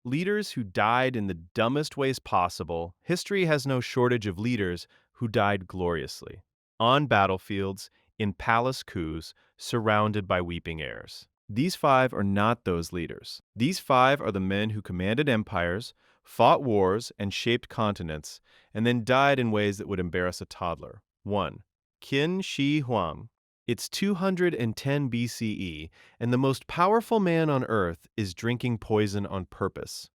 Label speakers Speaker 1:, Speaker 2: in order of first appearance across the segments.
Speaker 1: Leaders who died in the dumbest ways possible. History has no shortage of leaders who died gloriously. On battlefields, in palace coups, surrounded by weeping heirs. These five are not those leaders. These five are the men who commanded empires, fought wars, and shaped continents, and then died in ways that would embarrass a toddler. 1. Qin Shi Huang. It's 210 BCE, and the most powerful man on earth is drinking poison on purpose.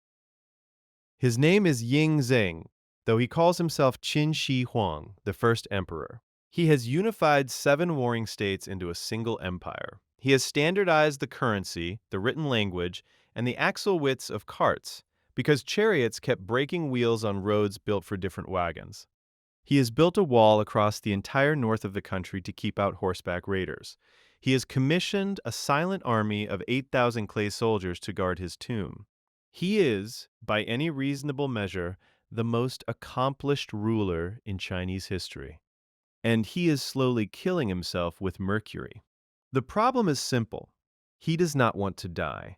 Speaker 1: His name is Ying Zeng, though he calls himself Qin Shi Huang, the first emperor. He has unified 7 warring states into a single empire. He has standardized the currency, the written language, and the axle widths of carts, because chariots kept breaking wheels on roads built for different wagons. He has built a wall across the entire north of the country to keep out horseback raiders. He has commissioned a silent army of 8,000 clay soldiers to guard his tomb. He is, by any reasonable measure, the most accomplished ruler in Chinese history. And he is slowly killing himself with mercury. The problem is simple. He does not want to die.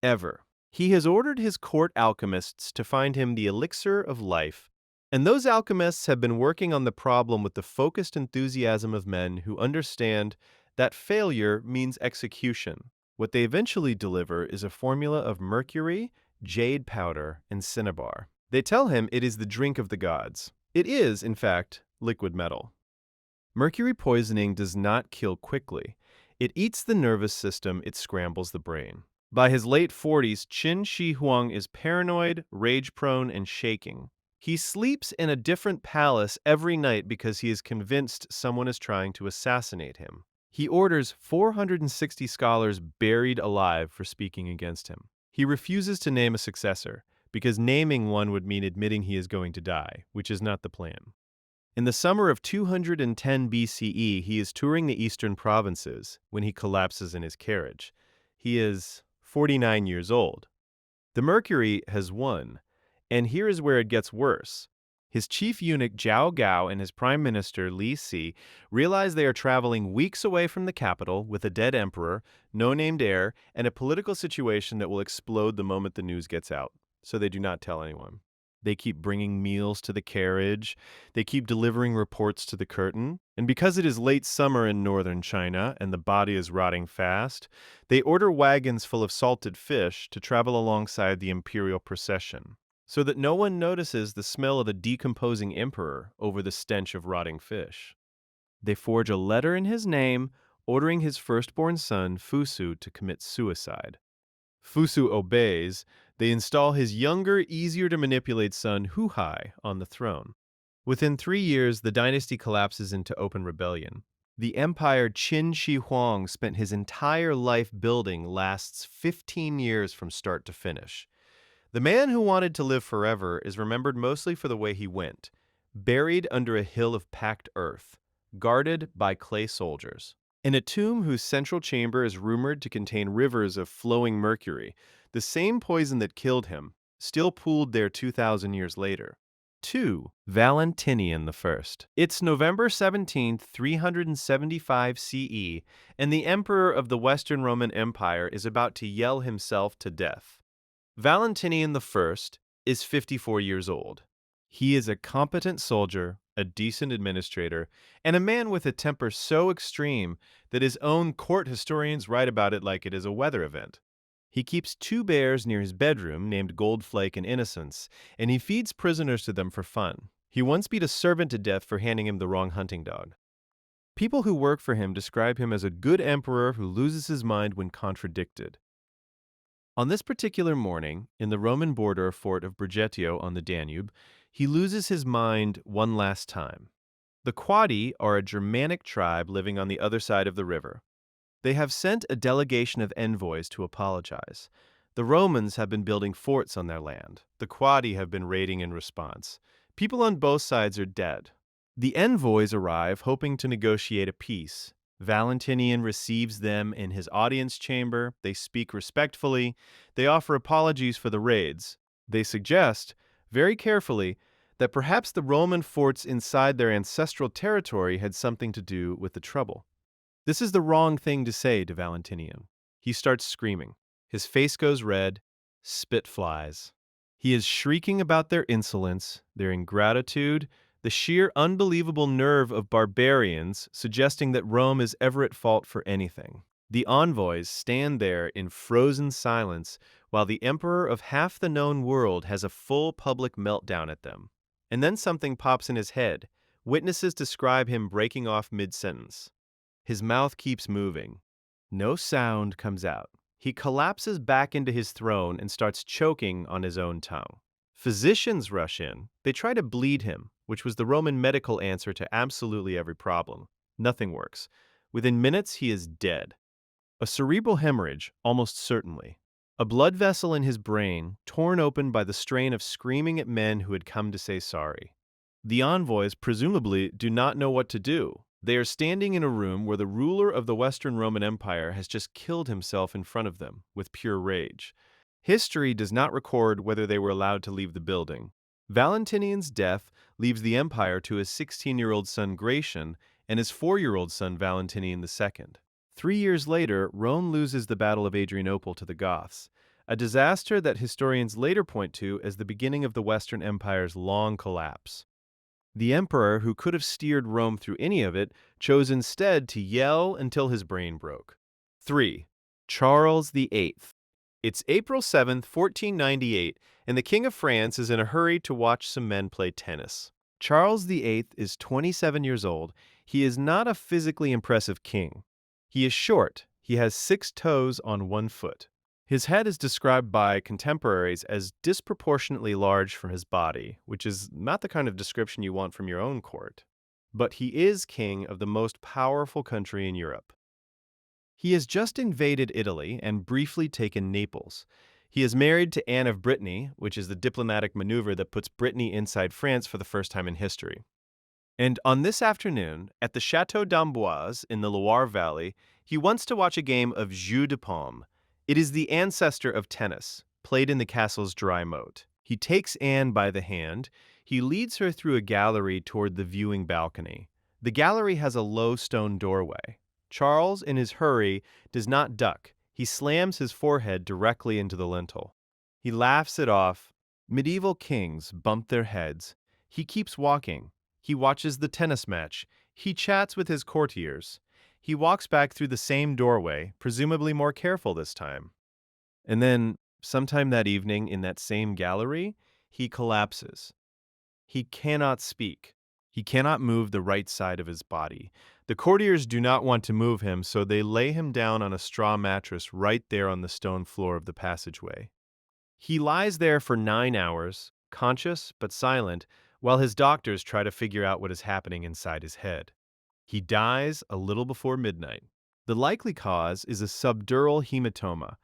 Speaker 1: Ever. He has ordered his court alchemists to find him the elixir of life, and those alchemists have been working on the problem with the focused enthusiasm of men who understand that failure means execution. What they eventually deliver is a formula of mercury, jade powder, and cinnabar. They tell him it is the drink of the gods. It is, in fact, liquid metal. Mercury poisoning does not kill quickly. It eats the nervous system, it scrambles the brain. By his late 40s, Qin Shi Huang is paranoid, rage-prone, and shaking. He sleeps in a different palace every night because he is convinced someone is trying to assassinate him. He orders 460 scholars buried alive for speaking against him. He refuses to name a successor, because naming one would mean admitting he is going to die, which is not the plan. In the summer of 210 BCE, he is touring the eastern provinces when he collapses in his carriage. He is 49 years old. The mercury has won, and here is where it gets worse. His chief eunuch Zhao Gao and his prime minister Li Si realize they are traveling weeks away from the capital with a dead emperor, no named heir, and a political situation that will explode the moment the news gets out, so they do not tell anyone. They keep bringing meals to the carriage. They keep delivering reports to the curtain. And because it is late summer in northern China and the body is rotting fast, they order wagons full of salted fish to travel alongside the imperial procession, so that no one notices the smell of the decomposing emperor over the stench of rotting fish. They forge a letter in his name, ordering his firstborn son, Fusu, to commit suicide. Fusu obeys. They install his younger, easier-to-manipulate son, Huhai, on the throne. Within 3 years, the dynasty collapses into open rebellion. The empire Qin Shi Huang spent his entire life building lasts 15 years from start to finish. The man who wanted to live forever is remembered mostly for the way he went, buried under a hill of packed earth, guarded by clay soldiers. In a tomb whose central chamber is rumored to contain rivers of flowing mercury, the same poison that killed him, still pooled there 2,000 years later. 2. Valentinian I. It's November 17, 375 CE, and the emperor of the Western Roman Empire is about to yell himself to death. Valentinian I is 54 years old. He is a competent soldier, a decent administrator, and a man with a temper so extreme that his own court historians write about it like it is a weather event. He keeps 2 bears near his bedroom named Goldflake and Innocence, and he feeds prisoners to them for fun. He once beat a servant to death for handing him the wrong hunting dog. People who work for him describe him as a good emperor who loses his mind when contradicted. On this particular morning, in the Roman border fort of Brigetio on the Danube, he loses his mind one last time. The Quadi are a Germanic tribe living on the other side of the river. They have sent a delegation of envoys to apologize. The Romans have been building forts on their land. The Quadi have been raiding in response. People on both sides are dead. The envoys arrive hoping to negotiate a peace. Valentinian receives them in his audience chamber. They speak respectfully. They offer apologies for the raids. They suggest, very carefully, that perhaps the Roman forts inside their ancestral territory had something to do with the trouble. This is the wrong thing to say to Valentinian. He starts screaming. His face goes red. Spitflies. He is shrieking about their insolence, their ingratitude, the sheer unbelievable nerve of barbarians, suggesting that Rome is ever at fault for anything. The envoys stand there in frozen silence while the emperor of half the known world has a full public meltdown at them. And then something pops in his head. Witnesses describe him breaking off mid-sentence. His mouth keeps moving. No sound comes out. He collapses back into his throne and starts choking on his own tongue. Physicians rush in. They try to bleed him, which was the Roman medical answer to absolutely every problem. Nothing works. Within minutes, he is dead. A cerebral hemorrhage, almost certainly. A blood vessel in his brain, torn open by the strain of screaming at men who had come to say sorry. The envoys, presumably, do not know what to do. They are standing in a room where the ruler of the Western Roman Empire has just killed himself in front of them, with pure rage. History does not record whether they were allowed to leave the building. Valentinian's death leaves the empire to his 16-year-old son Gratian and his 4-year-old son Valentinian II. 3 years later, Rome loses the Battle of Adrianople to the Goths, a disaster that historians later point to as the beginning of the Western Empire's long collapse. The emperor, who could have steered Rome through any of it, chose instead to yell until his brain broke. 3. Charles VIII. It's April 7, 1498, and the King of France is in a hurry to watch some men play tennis. Charles VIII is 27 years old. He is not a physically impressive king. He is short. He has 6 toes on 1 foot. His head is described by contemporaries as disproportionately large from his body, which is not the kind of description you want from your own court. But he is king of the most powerful country in Europe. He has just invaded Italy and briefly taken Naples. He is married to Anne of Brittany, which is the diplomatic maneuver that puts Brittany inside France for the first time in history. And on this afternoon, at the Château d'Amboise in the Loire Valley, he wants to watch a game of jeu de paume. It is the ancestor of tennis, played in the castle's dry moat. He takes Anne by the hand. He leads her through a gallery toward the viewing balcony. The gallery has a low stone doorway. Charles, in his hurry, does not duck. He slams his forehead directly into the lintel. He laughs it off. Medieval kings bump their heads. He keeps walking. He watches the tennis match. He chats with his courtiers. He walks back through the same doorway, presumably more careful this time. And then, sometime that evening in that same gallery, he collapses. He cannot speak. He cannot move the right side of his body. The courtiers do not want to move him, so they lay him down on a straw mattress right there on the stone floor of the passageway. He lies there for 9 hours, conscious but silent, while his doctors try to figure out what is happening inside his head. He dies a little before midnight. The likely cause is a subdural hematoma,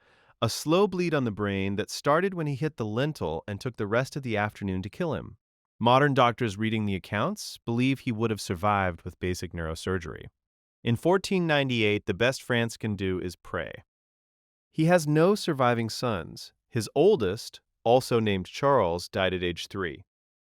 Speaker 1: a slow bleed on the brain that started when he hit the lintel and took the rest of the afternoon to kill him. Modern doctors reading the accounts believe he would have survived with basic neurosurgery. In 1498, the best France can do is pray. He has no surviving sons. His oldest, also named Charles, died at age 3.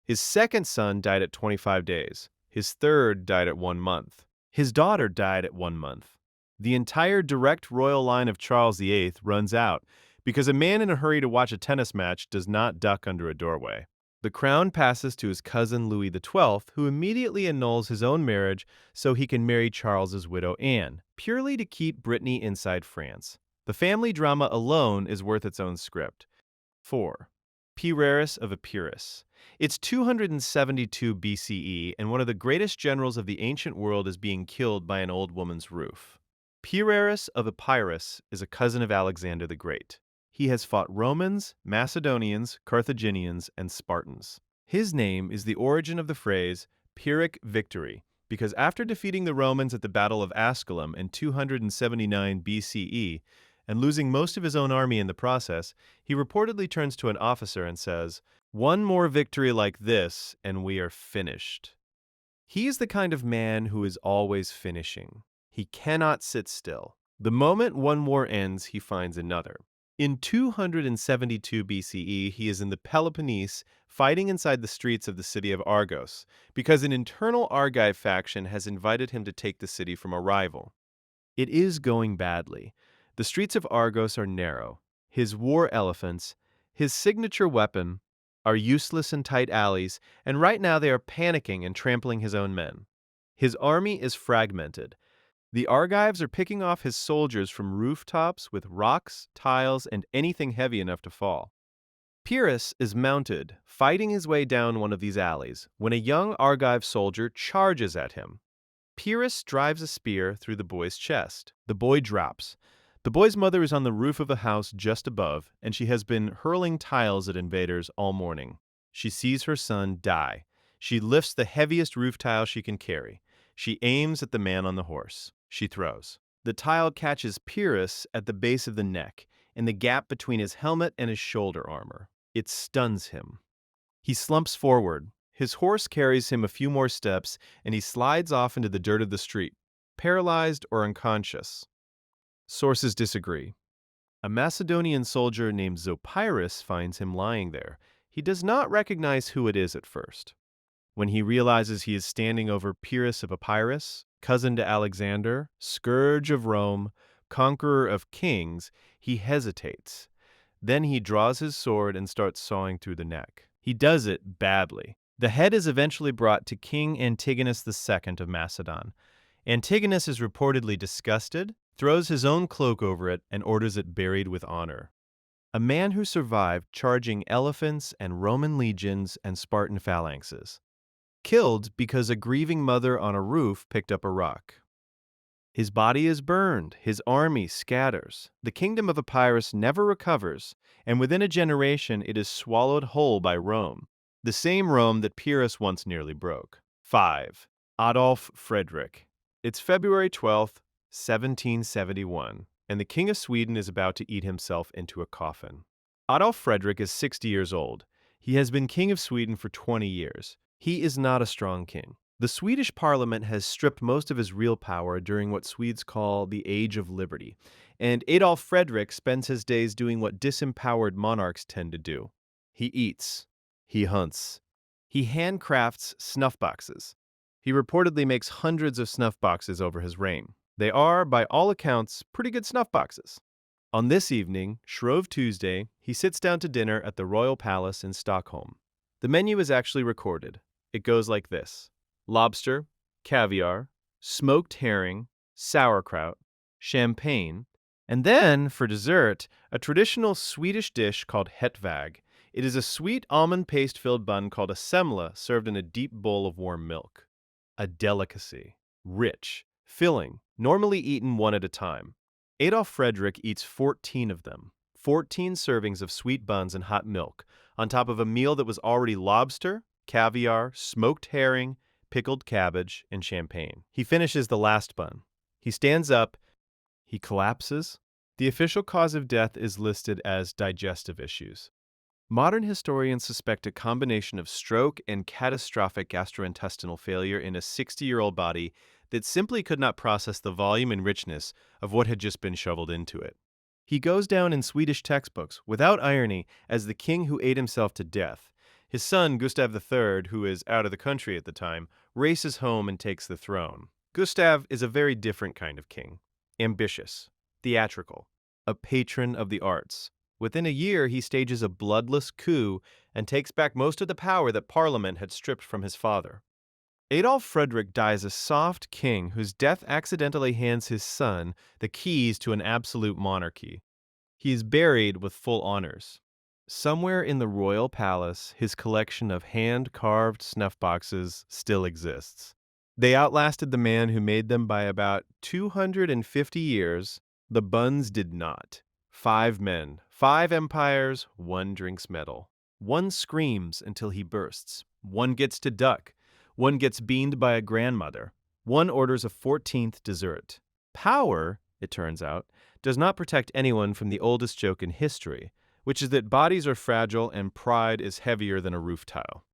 Speaker 1: His second son died at 25 days. His third died at 1 month. His daughter died at 1 month. The entire direct royal line of Charles VIII runs out because a man in a hurry to watch a tennis match does not duck under a doorway. The crown passes to his cousin Louis XII, who immediately annuls his own marriage so he can marry Charles's widow Anne, purely to keep Brittany inside France. The family drama alone is worth its own script. 4. Pyrrhus of Epirus. It's 272 BCE, and one of the greatest generals of the ancient world is being killed by an old woman's roof. Pyrrhus of Epirus is a cousin of Alexander the Great. He has fought Romans, Macedonians, Carthaginians, and Spartans. His name is the origin of the phrase Pyrrhic victory, because after defeating the Romans at the Battle of Asculum in 279 BCE, and losing most of his own army in the process, he reportedly turns to an officer and says, "One more victory like this, and we are finished." He is the kind of man who is always finishing. He cannot sit still. The moment one war ends, he finds another. In 272 BCE, he is in the Peloponnese, fighting inside the streets of the city of Argos, because an internal Argive faction has invited him to take the city from a rival. It is going badly. The streets of Argos are narrow. His war elephants, His signature weapon are useless in tight alleys, and right now they are panicking and trampling his own men. His army is fragmented. The Argives are picking off his soldiers from rooftops with rocks, tiles, and anything heavy enough to fall. Pyrrhus is mounted, fighting his way down one of these alleys, when a young Argive soldier charges at him. Pyrrhus drives a spear through the boy's chest. The boy drops. The boy's mother is on the roof of a house just above, and she has been hurling tiles at invaders all morning. She sees her son die. She lifts the heaviest roof tile she can carry. She aims at the man on the horse. She throws. The tile catches Pyrrhus at the base of the neck, in the gap between his helmet and his shoulder armor. It stuns him. He slumps forward. His horse carries him a few more steps, and he slides off into the dirt of the street, paralyzed or unconscious. Sources disagree. A Macedonian soldier named Zopyrus finds him lying there. He does not recognize who it is at first. When he realizes he is standing over Pyrrhus of Epirus, cousin to Alexander, scourge of Rome, conqueror of kings, he hesitates. Then he draws his sword and starts sawing through the neck. He does it badly. The head is eventually brought to King Antigonus II of Macedon. Antigonus is reportedly disgusted, throws his own cloak over it, and orders it buried with honor. A man who survived charging elephants and Roman legions and Spartan phalanxes. Killed because a grieving mother on a roof picked up a rock. His body is burned, his army scatters. The kingdom of Epirus never recovers, and within a generation it is swallowed whole by Rome, the same Rome that Pyrrhus once nearly broke. 5. Adolf Fredrik. It's February 12th, 1771, and the King of Sweden is about to eat himself into a coffin. Adolf Fredrik is 60 years old. He has been King of Sweden for 20 years. He is not a strong king. The Swedish parliament has stripped most of his real power during what Swedes call the Age of Liberty, and Adolf Fredrik spends his days doing what disempowered monarchs tend to do. He eats. He hunts. He handcrafts snuff boxes. He reportedly makes hundreds of snuff boxes over his reign. They are, by all accounts, pretty good snuff boxes. On this evening, Shrove Tuesday, he sits down to dinner at the Royal Palace in Stockholm. The menu is actually recorded. It goes like this: lobster, caviar, smoked herring, sauerkraut, champagne, and then, for dessert, a traditional Swedish dish called hetväg. It is a sweet almond paste-filled bun called a semla served in a deep bowl of warm milk. A delicacy. Rich, filling, normally eaten one at a time. Adolf Fredrik eats 14 of them. 14 servings of sweet buns and hot milk, on top of a meal that was already lobster, caviar, smoked herring, pickled cabbage, and champagne. He finishes the last bun. He stands up. He collapses. The official cause of death is listed as digestive issues. Modern historians suspect a combination of stroke and catastrophic gastrointestinal failure in a 60-year-old body that simply could not process the volume and richness of what had just been shoveled into it. He goes down in Swedish textbooks, without irony, as the king who ate himself to death. His son, Gustav III, who is out of the country at the time, races home and takes the throne. Gustav is a very different kind of king. Ambitious, theatrical, a patron of the arts. Within a year, he stages a bloodless coup and takes back most of the power that Parliament had stripped from his father. Adolf Fredrik dies a soft king whose death accidentally hands his son the keys to an absolute monarchy. He is buried with full honors. Somewhere in the royal palace, his collection of hand-carved snuff boxes still exists. They outlasted the man who made them by about 250 years. The buns did not. 5 men, 5 empires, 1 drinks medal. 1 screams until he bursts. 1 gets to duck. 1 gets beamed by a grandmother. 1 orders a 14th dessert. Power, it turns out, does not protect anyone from the oldest joke in history, which is that bodies are fragile and pride is heavier than a roof tile.